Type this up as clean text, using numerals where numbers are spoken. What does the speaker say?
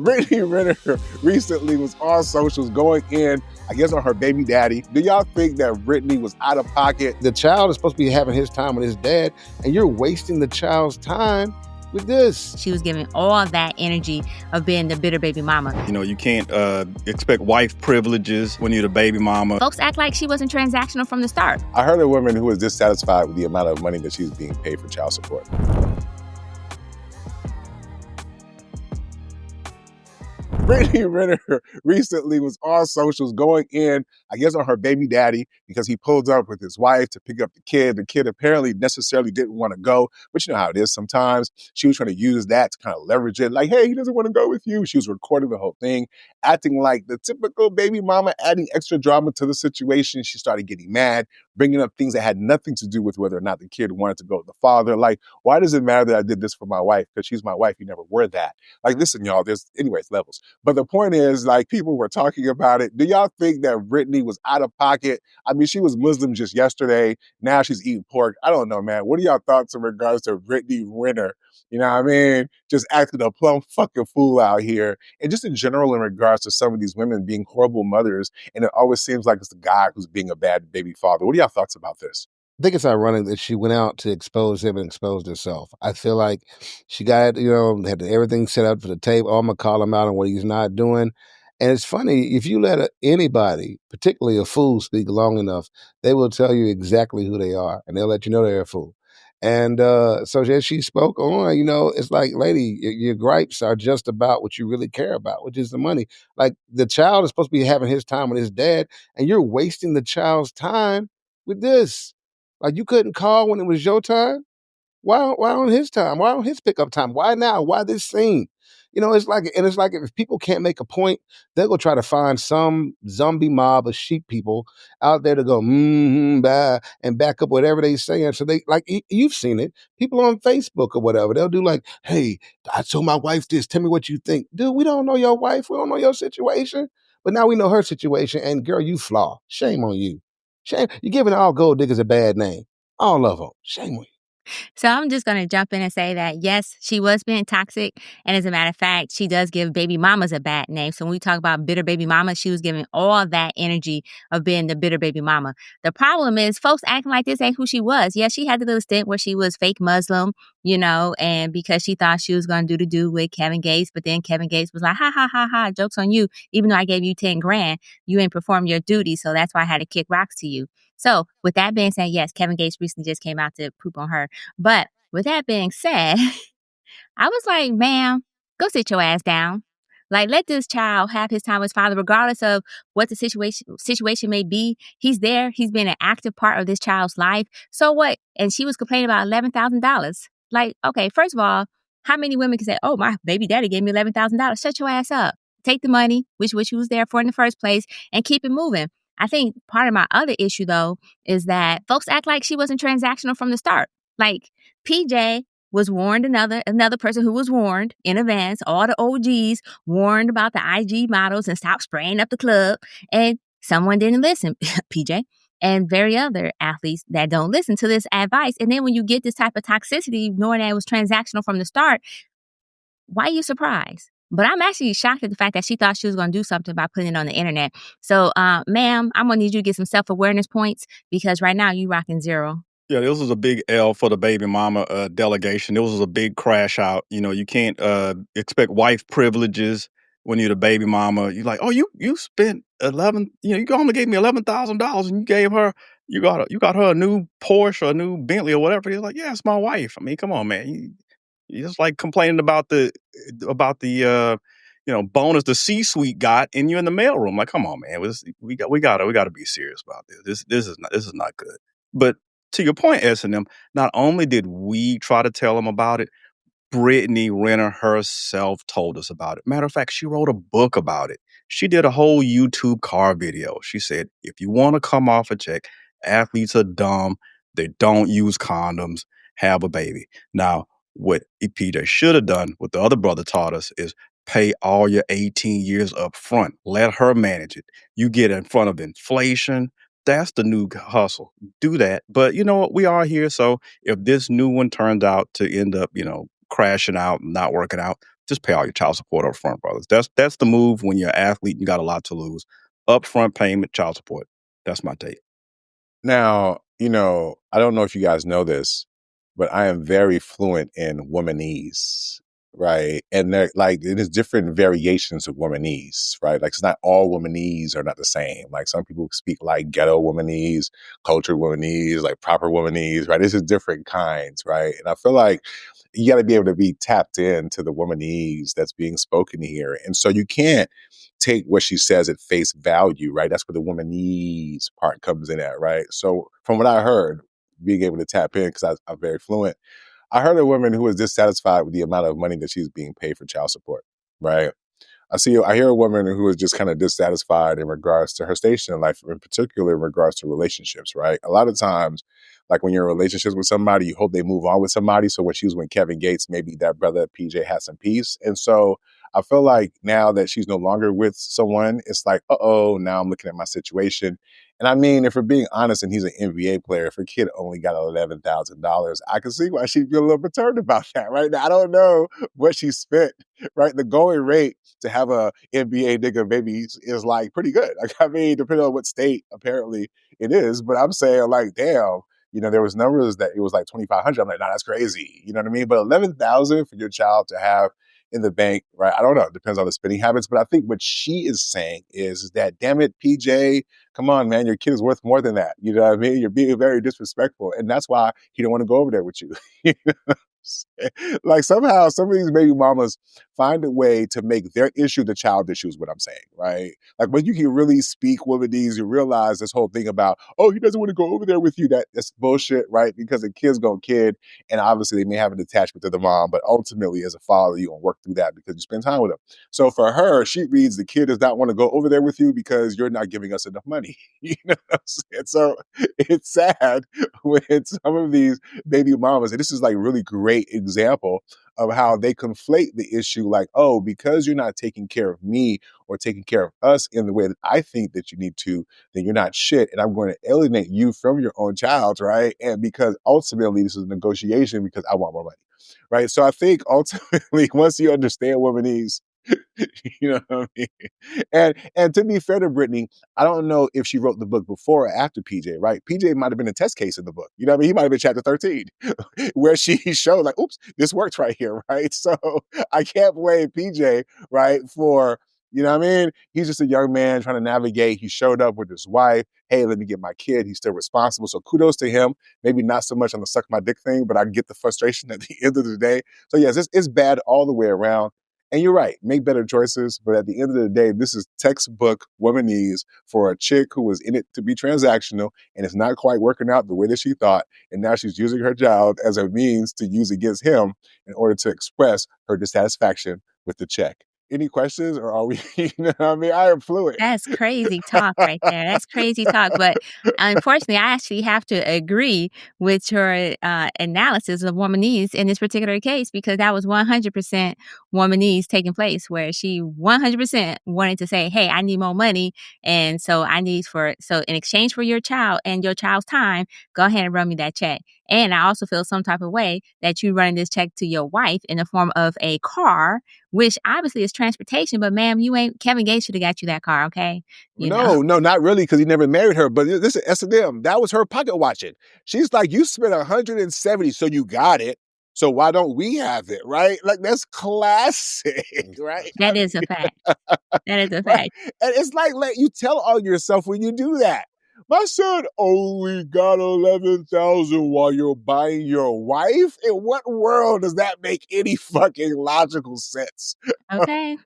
Brittany Renner recently was on socials going in, I guess, on her baby daddy. Do y'all think that Brittany was out of pocket? The child is supposed to be having his time with his dad, and you're wasting the child's time with this. She was giving all that energy of being the bitter baby mama. You know, you can't expect wife privileges when you're the baby mama. Folks act like she wasn't transactional from the start. I heard a woman who was dissatisfied with the amount of money that she's being paid for child support. Brittany Renner recently was on socials going in, I guess, on her baby daddy because he pulled up with his wife to pick up the kid. The kid apparently necessarily didn't want to go, but you know how it is sometimes. She was trying to use that to kind of leverage it. Like, hey, he doesn't want to go with you. She was recording the whole thing, acting like the typical baby mama, adding extra drama to the situation. She started getting mad, bringing up things that had nothing to do with whether or not the kid wanted to go with the father. Like, why does it matter that I did this for my wife? Because she's my wife. You never were that. Like, listen, y'all, anyways, levels. But the point is, like, people were talking about it. Do y'all think that Brittany was out of pocket? I mean, she was Muslim just yesterday. Now she's eating pork. I don't know, man. What are y'all thoughts in regards to Brittany Renner? You know what I mean? Just acting a plumb fucking fool out here. And just in general in regards to some of these women being horrible mothers. And it always seems like it's the guy who's being a bad baby father. What are y'all thoughts about this? I think it's ironic that she went out to expose him and exposed herself. I feel like she got, had everything set up for the tape. Oh, I'm going to call him out on what he's not doing. And it's funny, if you let anybody, particularly a fool, speak long enough, they will tell you exactly who they are, and they'll let you know they're a fool. And so as she spoke on, it's like, lady, your gripes are just about what you really care about, which is the money. Like, the child is supposed to be having his time with his dad, and you're wasting the child's time with this. Like, you couldn't call when it was your time? Why on his time? Why on his pickup time? Why now? Why this scene? It's like if people can't make a point, they'll go try to find some zombie mob of sheep people out there to go, bah, and back up whatever they saying. So they, like, you've seen it. People on Facebook or whatever, they'll do like, hey, I told my wife this. Tell me what you think. Dude, we don't know your wife. We don't know your situation. But now we know her situation. And girl, you flaw. Shame on you. Shame. You're giving all gold diggers a bad name. All of them. Shame on you. So I'm just going to jump in and say that, yes, she was being toxic. And as a matter of fact, she does give baby mamas a bad name. So when we talk about bitter baby mama, she was giving all that energy of being the bitter baby mama. The problem is folks acting like this ain't who she was. Yeah, she had the little stint where she was fake Muslim, and because she thought she was going to do with Kevin Gates. But then Kevin Gates was like, ha, ha, ha, ha, joke's on you. Even though I gave you 10 grand, you ain't performed your duty. So that's why I had to kick rocks to you. So with that being said, yes, Kevin Gates recently just came out to poop on her. But with that being said, I was like, ma'am, go sit your ass down. Like, let this child have his time with his father, regardless of what the situation may be. He's there. He's been an active part of this child's life. So what? And she was complaining about $11,000. Like, okay, first of all, how many women can say, oh, my baby daddy gave me $11,000. Shut your ass up. Take the money, which you was there for in the first place, and keep it moving. I think part of my other issue, though, is that folks act like she wasn't transactional from the start. Like, PJ was warned, another person who was warned in advance. All the OGs warned about the IG models and stop spraying up the club. And someone didn't listen, PJ. And very other athletes that don't listen to this advice. And then when you get this type of toxicity, knowing that it was transactional from the start, why are you surprised? But I'm actually shocked at the fact that she thought she was going to do something by putting it on the internet. So, ma'am, I'm going to need you to get some self-awareness points because right now you rocking 0. Yeah, this was a big L for the baby mama delegation. This was a big crash out. You can't expect wife privileges when you're the baby mama. You're like, oh, you spent 11. You only gave me $11,000, and you gave her, you got her a new Porsche, a new Bentley, or whatever. He's like, yeah, it's my wife. I mean, come on, man. You just like complaining about the bonus the C-suite got, and you're in the mailroom. Like, come on, man. We got to be serious about this. This is not good. But to your point, S&M, not only did we try to tell them about it, Brittany Renner herself told us about it. Matter of fact, she wrote a book about it. She did a whole YouTube car video. She said, if you want to come off a check, athletes are dumb. They don't use condoms. Have a baby. Now, what PJ should have done, what the other brother taught us, is pay all your 18 years up front. Let her manage it. You get in front of inflation. That's the new hustle. Do that. But you know what? We are here. So if this new one turns out to end up, crashing out, not working out, just pay all your child support up front, brothers. That's the move when you're an athlete and you got a lot to lose. Upfront payment, child support. That's my take. Now, I don't know if you guys know this, but I am very fluent in womanese, right? And there's different variations of womanese, right? Like, it's not all womanese are not the same. Like, some people speak like ghetto womanese, cultured womanese, like proper womanese, right? This is different kinds, right? And I feel like you got to be able to be tapped into the womanese that's being spoken here. And so you can't take what she says at face value, right? That's where the womanese part comes in at, right? So from what I heard, being able to tap in, because I'm very fluent, I heard a woman who was dissatisfied with the amount of money that she's being paid for child support, right? I hear a woman who is just kind of dissatisfied in regards to her station in life, in particular in regards to relationships, right? A lot of times, like when you're in relationships with somebody, you hope they move on with somebody. So when she was with Kevin Gates, maybe that brother PJ had some peace. And so I feel like now that she's no longer with someone, it's like, now I'm looking at my situation. And I mean, if we're being honest, and he's an NBA player, if her kid only got $11,000, I can see why she'd be a little perturbed about that, right? Now, I don't know what she spent, right? The going rate to have a NBA nigga babies is like pretty good. Like, I mean, depending on what state, apparently it is. But I'm saying, like, damn, there was numbers that it was like 2,500. I'm like, nah, that's crazy. You know what I mean? But 11,000 for your child to have in the bank, right? I don't know. It depends on the spending habits. But I think what she is saying is that, damn it, PJ, come on, man, your kid is worth more than that. You know what I mean? You're being very disrespectful. And that's why he don't want to go over there with you. You know what I'm saying? Like, somehow some of these baby mamas find a way to make their issue the child issue is what I'm saying, right? Like, when you can really speak womanese, you realize this whole thing about, he doesn't want to go over there with you. That's bullshit, right? Because a kid's gonna kid, and obviously they may have an attachment to the mom, but ultimately as a father, you're gonna work through that because you spend time with them. So for her, she reads the kid does not want to go over there with you because you're not giving us enough money. You know what I'm saying? So it's sad when some of these baby mamas, and this is like really great example of how they conflate the issue like, because you're not taking care of me or taking care of us in the way that I think that you need to, then you're not shit. And I'm going to alienate you from your own child, right? And because ultimately this is a negotiation because I want more money, right? So I think ultimately, once you understand womanese, you know what I mean? And to be fair to Brittany, I don't know if she wrote the book before or after PJ, right? PJ might have been a test case in the book. You know what I mean? He might have been chapter 13, where she showed like, oops, this works right here, right? So I can't blame PJ, right, for, you know what I mean? He's just a young man trying to navigate. He showed up with his wife. Hey, let me get my kid. He's still responsible. So kudos to him. Maybe not so much on the suck my dick thing, but I get the frustration at the end of the day. So yes, it's bad all the way around. And you're right, make better choices. But at the end of the day, this is textbook womanese for a chick who was in it to be transactional and it's not quite working out the way that she thought. And now she's using her child as a means to use against him in order to express her dissatisfaction with the check. Any questions, or are we, you know what I mean? I am fluent. That's crazy talk right there. That's crazy talk. But unfortunately, I actually have to agree with your analysis of womanese in this particular case, because that was 100% womanese taking place, where she 100% wanted to say, hey, I need more money. And so so in exchange for your child and your child's time, go ahead and run me that check. And I also feel some type of way that you running this check to your wife in the form of a car, which obviously is transportation, but ma'am, Kevin Gates should have got you that car, okay? No, not really, because he never married her. But listen, S&M, that was her pocket watching. She's like, you spent 170, so you got it. So why don't we have it, right? Like, that's classic, right? That is a fact. That is a Right? fact. And it's like, let you tell on yourself when you do that. My son only got 11,000 while you're buying your wife? In what world does that make any fucking logical sense? Okay.